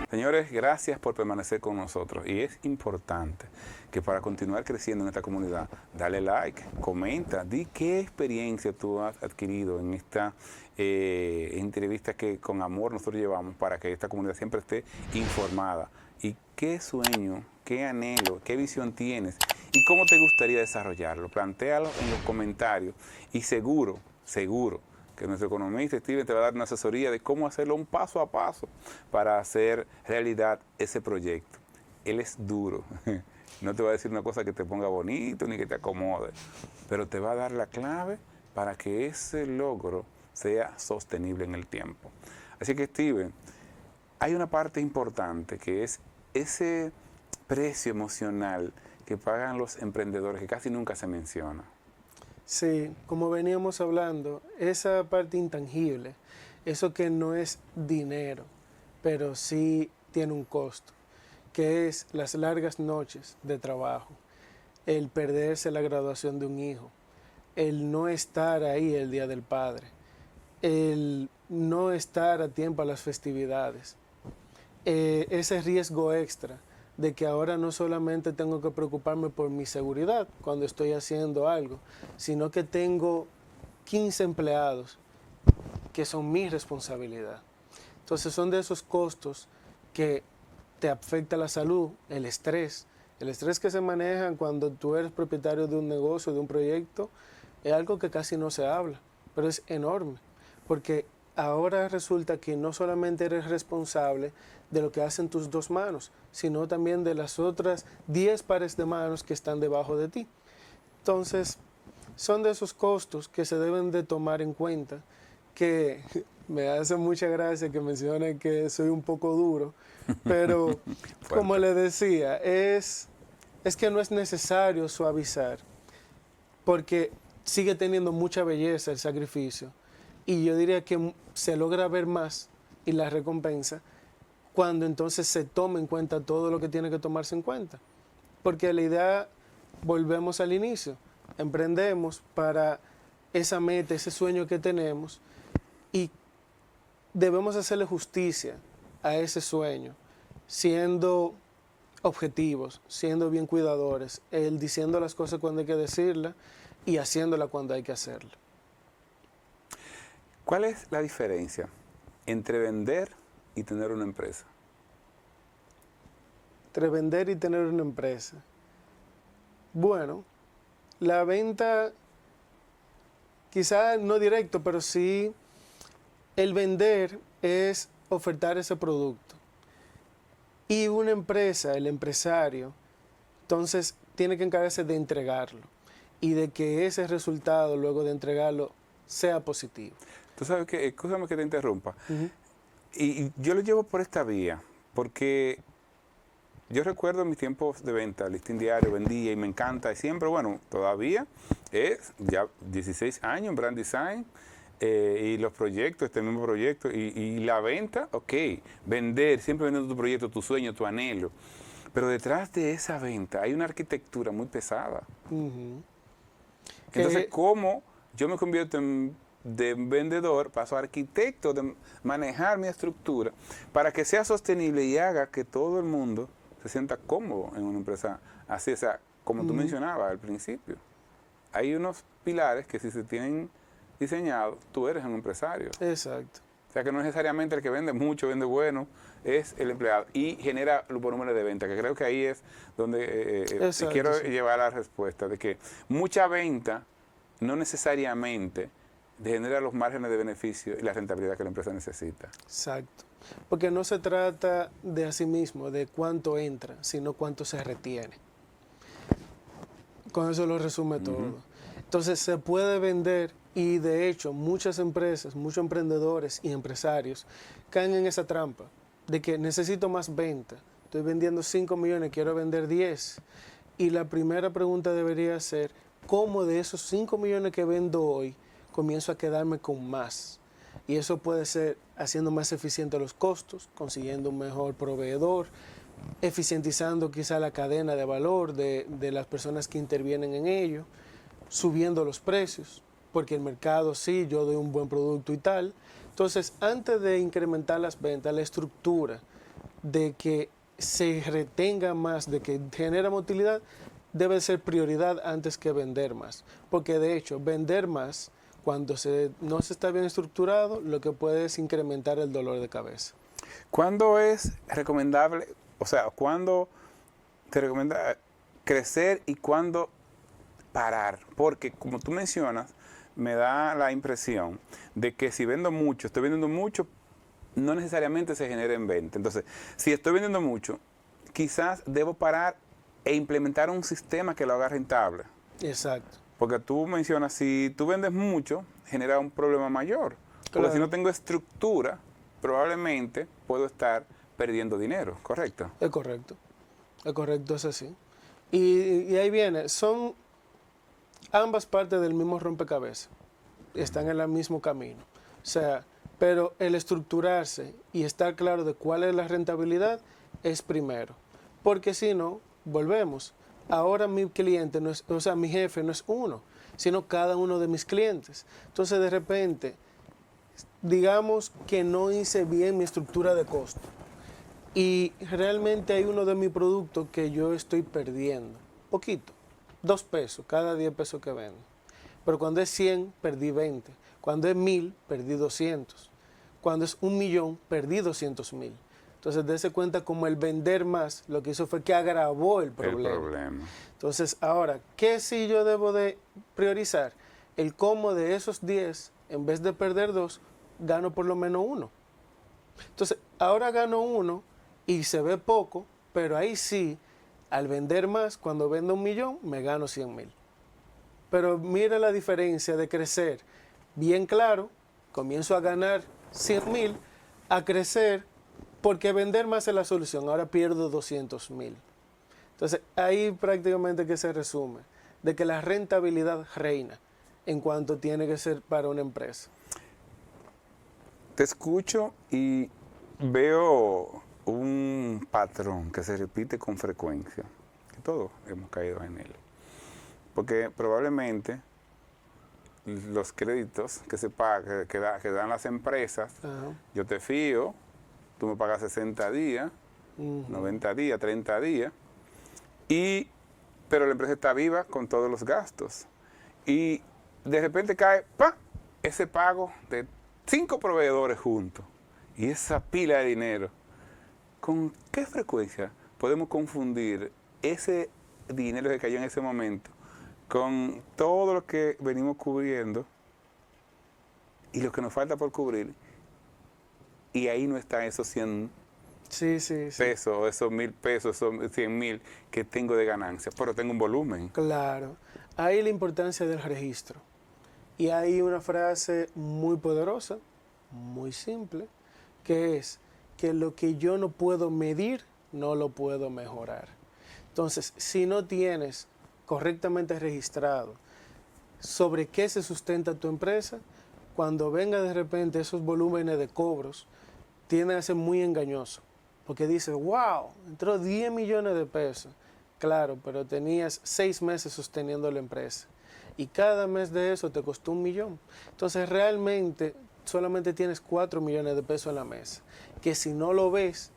Señores, gracias por permanecer con nosotros. Y es importante que para continuar creciendo en esta comunidad, dale like, comenta, di qué experiencia tú has adquirido en esta entrevista que con amor nosotros llevamos para que esta comunidad siempre esté informada. Y qué sueño, qué anhelo, qué visión tienes y cómo te gustaría desarrollarlo. Plantéalo en los comentarios y seguro que nuestro economista Steven te va a dar una asesoría de cómo hacerlo un paso a paso para hacer realidad ese proyecto. Él es duro, no te va a decir una cosa que te ponga bonito ni que te acomode, pero te va a dar la clave para que ese logro sea sostenible en el tiempo. Así que Steven, hay una parte importante que es ese precio emocional que pagan los emprendedores que casi nunca se menciona. Sí, como veníamos hablando, esa parte intangible, eso que no es dinero, pero sí tiene un costo, que es las largas noches de trabajo, el perderse la graduación de un hijo, el no estar ahí el Día del Padre, el no estar a tiempo a las festividades, ese riesgo extra de que ahora no solamente tengo que preocuparme por mi seguridad cuando estoy haciendo algo, sino que tengo 15 empleados que son mi responsabilidad. Entonces son de esos costos que te afecta la salud, el estrés que se maneja cuando tú eres propietario de un negocio, de un proyecto, es algo que casi no se habla, pero es enorme, porque ahora resulta que no solamente eres responsable de lo que hacen tus dos manos, sino también de las otras 10 pares de manos que están debajo de ti. Entonces, son de esos costos que se deben de tomar en cuenta, que me hace mucha gracia que mencionen que soy un poco duro, pero como le decía, es que no es necesario suavizar, porque sigue teniendo mucha belleza el sacrificio, y yo diría que se logra ver más y la recompensa cuando entonces se toma en cuenta todo lo que tiene que tomarse en cuenta. Porque la idea, volvemos al inicio, emprendemos para esa meta, ese sueño que tenemos, y debemos hacerle justicia a ese sueño, siendo objetivos, siendo bien cuidadores, diciendo las cosas cuando hay que decirlas y haciéndolas cuando hay que hacerlas. ¿Cuál es la diferencia entre vender y tener una empresa? Entre vender y tener una empresa. Bueno, la venta, quizá no directo, pero sí el vender es ofertar ese producto. Y una empresa, el empresario, entonces tiene que encargarse de entregarlo y de que ese resultado, luego de entregarlo, sea positivo. Tú sabes que, escúchame que te interrumpa, y yo lo llevo por esta vía, porque yo recuerdo mis tiempos de venta, listín diario, vendía y me encanta, y siempre, bueno, todavía es ya 16 años en brand design, y los proyectos, este mismo proyecto, y la venta, ok, vender, siempre vendiendo tu proyecto, tu sueño, tu anhelo, pero detrás de esa venta hay una arquitectura muy pesada. Entonces, ¿cómo yo me convierto de vendedor, paso a arquitecto, de manejar mi estructura para que sea sostenible y haga que todo el mundo se sienta cómodo en una empresa así? O sea, como tú mencionabas al principio, hay unos pilares que si se tienen diseñados, tú eres un empresario. Exacto. O sea, que no necesariamente el que vende mucho, vende bueno, es el empleado y genera los volúmenes de venta, que creo que ahí es donde quiero llevar la respuesta, de que mucha venta no necesariamente genera los márgenes de beneficio y la rentabilidad que la empresa necesita. Exacto. Porque no se trata de a sí mismo, de cuánto entra, sino cuánto se retiene. Con eso lo resume todo. Entonces se puede vender y de hecho muchas empresas, muchos emprendedores y empresarios caen en esa trampa de que necesito más venta. Estoy vendiendo 5 millones, quiero vender 10. Y la primera pregunta debería ser, ¿cómo de esos 5 millones que vendo hoy comienzo a quedarme con más? Y eso puede ser haciendo más eficientes los costos, consiguiendo un mejor proveedor, eficientizando quizá la cadena de valor de las personas que intervienen en ello, subiendo los precios, porque el mercado sí, yo doy un buen producto y tal. Entonces, antes de incrementar las ventas, la estructura, de que se retenga más, de que genera utilidad, debe ser prioridad antes que vender más. Porque de hecho, vender más, cuando no se está bien estructurado, lo que puede es incrementar el dolor de cabeza. ¿Cuándo es recomendable, o sea, cuándo te recomienda crecer y cuándo parar? Porque como tú mencionas, me da la impresión de que si vendo mucho, estoy vendiendo mucho, no necesariamente se genera en venta. Entonces, si estoy vendiendo mucho, quizás debo parar e implementar un sistema que lo haga rentable. Exacto. Porque tú mencionas, si tú vendes mucho, genera un problema mayor. Porque Claro. si no tengo estructura, probablemente puedo estar perdiendo dinero, ¿correcto? Es correcto, es así. Y ahí viene, son ambas partes del mismo rompecabezas, están en el mismo camino. O sea, pero el estructurarse y estar claro de cuál es la rentabilidad es primero. Porque si no, volvemos. Ahora mi cliente no es, o sea, mi jefe no es uno, sino cada uno de mis clientes. Entonces, de repente, digamos que no hice bien mi estructura de costo. Y realmente hay uno de mis productos que yo estoy perdiendo. Poquito. 2 pesos cada 10 pesos que vendo. Pero cuando es 100, perdí 20. Cuando es 1000, perdí 200. Cuando es 1.000.000, perdí 200.000. Entonces, dése cuenta como el vender más, lo que hizo fue que agravó el problema. El problema. Entonces, ahora, ¿qué sí yo debo de priorizar? El cómo de esos 10, en vez de perder 2, gano por lo menos 1. Entonces, ahora gano 1 y se ve poco, pero ahí sí, al vender más, cuando vendo 1.000.000, me gano 100.000. Pero mira la diferencia de crecer bien claro, comienzo a ganar 100.000, a crecer porque vender más es la solución, ahora pierdo 200.000. Entonces, ahí prácticamente que se resume, de que la rentabilidad reina en cuanto tiene que ser para una empresa. Te escucho y veo un patrón que se repite con frecuencia, que todos hemos caído en él. Porque probablemente los créditos que se pagan, que dan las empresas, Ajá. yo te fío, tú me pagas 60 días, 90 días, 30 días, pero la empresa está viva con todos los gastos. Y de repente cae ese pago de 5 proveedores juntos y esa pila de dinero. ¿Con qué frecuencia podemos confundir ese dinero que cayó en ese momento con todo lo que venimos cubriendo y lo que nos falta por cubrir? Y ahí no están esos 100 pesos, esos 1.000 pesos, esos 100.000 que tengo de ganancia, pero tengo un volumen. Claro. Ahí la importancia del registro. Y hay una frase muy poderosa, muy simple, que es que lo que yo no puedo medir, no lo puedo mejorar. Entonces, si no tienes correctamente registrado sobre qué se sustenta tu empresa, cuando venga de repente esos volúmenes de cobros, tienden a ser muy engañosos. Porque dices, wow, entró 10 millones de pesos. Claro, pero tenías 6 meses sosteniendo la empresa. Y cada mes de eso te costó 1.000.000. Entonces realmente solamente tienes 4 millones de pesos en la mesa. Que si no lo ves,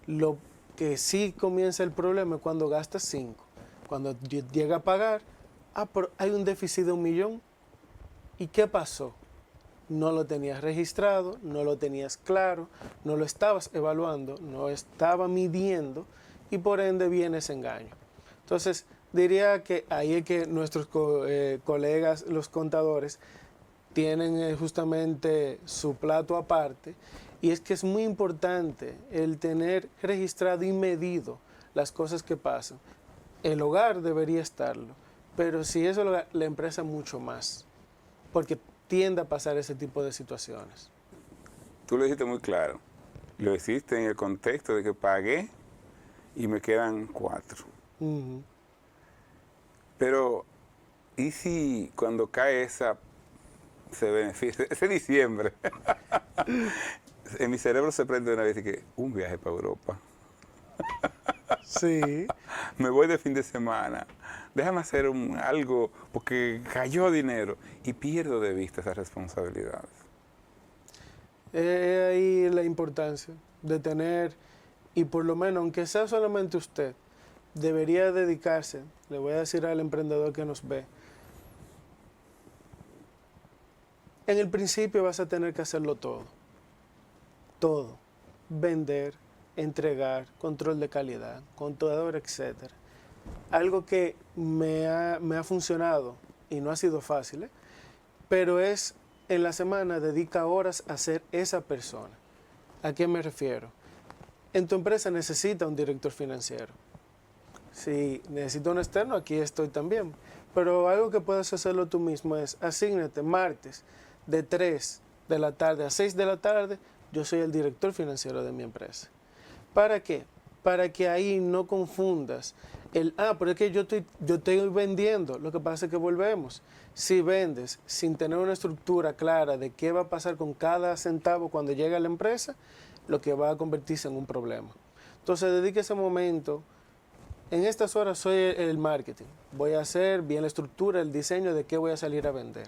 lo que sí comienza el problema es cuando gastas 5. Cuando llega a pagar, pero hay un déficit de 1.000.000. ¿Y qué pasó? No lo tenías registrado, no lo tenías claro, no lo estabas evaluando, no estaba midiendo y por ende viene ese engaño. Entonces, diría que ahí es que nuestros colegas, los contadores, tienen justamente su plato aparte y es que es muy importante el tener registrado y medido las cosas que pasan. El hogar debería estarlo, pero si eso lo, la empresa mucho más, porque tiende a pasar ese tipo de situaciones. Tú lo dijiste muy claro. Lo hiciste en el contexto de que pagué y me quedan 4. Pero, ¿y si cuando cae ese beneficio, ese diciembre, en mi cerebro se prende una vez y que un viaje para Europa? Sí. Me voy de fin de semana. Déjame hacer algo porque cayó dinero y pierdo de vista esas responsabilidades. Ahí la importancia de tener y por lo menos, aunque sea solamente usted, debería dedicarse, le voy a decir al emprendedor que nos ve, en el principio vas a tener que hacerlo todo, vender, entregar, control de calidad, contador, etc. Algo que me ha funcionado y no ha sido fácil, pero es en la semana dedica horas a ser esa persona. ¿A qué me refiero? En tu empresa necesita un director financiero. Si necesito un externo, aquí estoy también. Pero algo que puedes hacerlo tú mismo es asígnate martes de 3 de la tarde a 6 de la tarde, yo soy el director financiero de mi empresa. ¿Para qué? Para que ahí no confundas pero es que yo estoy vendiendo. Lo que pasa es que volvemos. Si vendes sin tener una estructura clara de qué va a pasar con cada centavo cuando llegue a la empresa, lo que va a convertirse en un problema. Entonces, dedique ese momento. En estas horas soy el marketing. Voy a hacer bien la estructura, el diseño de qué voy a salir a vender.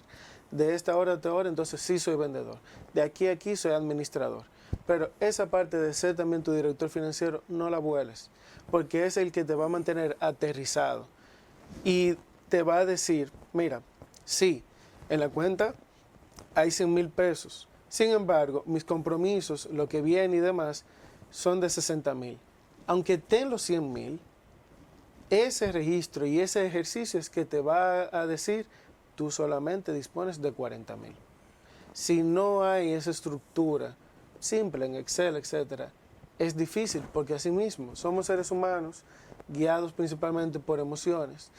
De esta hora a esta hora, entonces sí soy vendedor. De aquí a aquí soy administrador. Pero esa parte de ser también tu director financiero, no la vueles, porque es el que te va a mantener aterrizado y te va a decir, mira, sí, en la cuenta hay 100,000 pesos. Sin embargo, mis compromisos, lo que viene y demás, son de 60,000. Aunque ten los 100,000, ese registro y ese ejercicio es que te va a decir, tú solamente dispones de 40,000. Si no hay esa estructura simple en Excel, etcétera, es difícil porque así mismo somos seres humanos guiados principalmente por emociones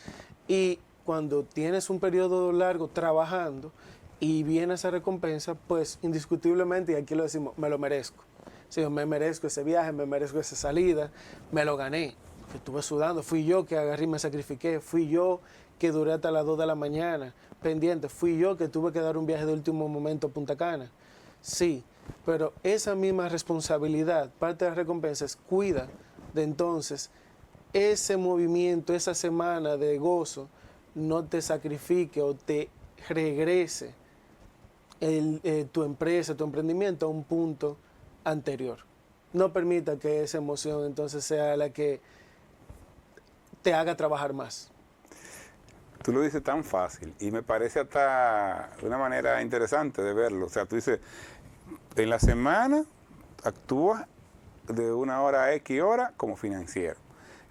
y cuando tienes un periodo largo trabajando y viene esa recompensa, pues indiscutiblemente, y aquí lo decimos, me lo merezco. Sí, yo me merezco ese viaje, me merezco esa salida, me lo gané, que estuve sudando, fui yo que agarré y me sacrifiqué, fui yo que duré hasta las 2 de la mañana pendiente, fui yo que tuve que dar un viaje de último momento a Punta Cana. Sí, pero esa misma responsabilidad, parte de las recompensas, cuida de entonces ese movimiento, esa semana de gozo, no te sacrifique o te regrese tu empresa, tu emprendimiento a un punto anterior. No permita que esa emoción entonces sea la que te haga trabajar más. Tú lo dices tan fácil y me parece hasta una manera interesante de verlo. O sea, tú dices, en la semana actúas de una hora a X hora como financiero,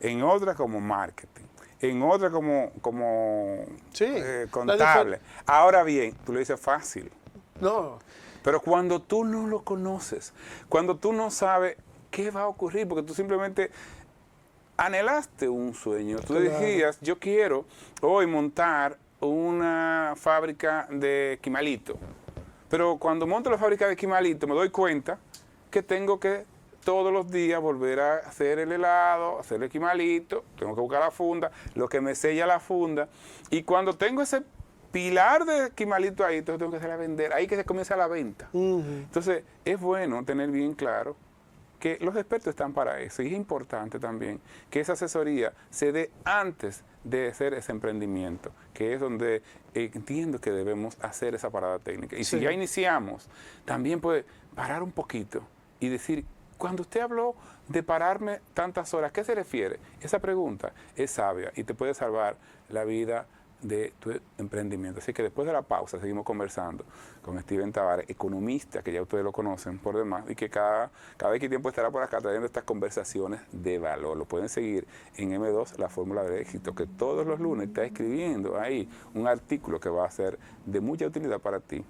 en otra como marketing, en otra como contable. Ahora bien, tú lo dices fácil. No. Pero cuando tú no lo conoces, cuando tú no sabes qué va a ocurrir, porque tú simplemente anhelaste un sueño, tú decías, yo quiero hoy montar una fábrica de quimalito. Pero cuando monto la fábrica de quimalito me doy cuenta que tengo que todos los días volver a hacer el helado, hacer el quimalito, tengo que buscar la funda, lo que me sella la funda. Y cuando tengo ese pilar de quimalito ahí, entonces tengo que hacer a vender, ahí que se comienza la venta. Entonces es bueno tener bien claro que los expertos están para eso y es importante también que esa asesoría se dé antes de hacer ese emprendimiento, que es donde entiendo que debemos hacer esa parada técnica. Y si ya iniciamos, también puede parar un poquito y decir, cuando usted habló de pararme tantas horas, ¿qué se refiere? Esa pregunta es sabia y te puede salvar la vida de tu emprendimiento. Así que después de la pausa seguimos conversando con Steven Tavares, economista, que ya ustedes lo conocen por demás, y que cada vez que tiempo estará por acá trayendo estas conversaciones de valor. Lo pueden seguir en M2, la fórmula del éxito, que todos los lunes está escribiendo ahí un artículo que va a ser de mucha utilidad para ti.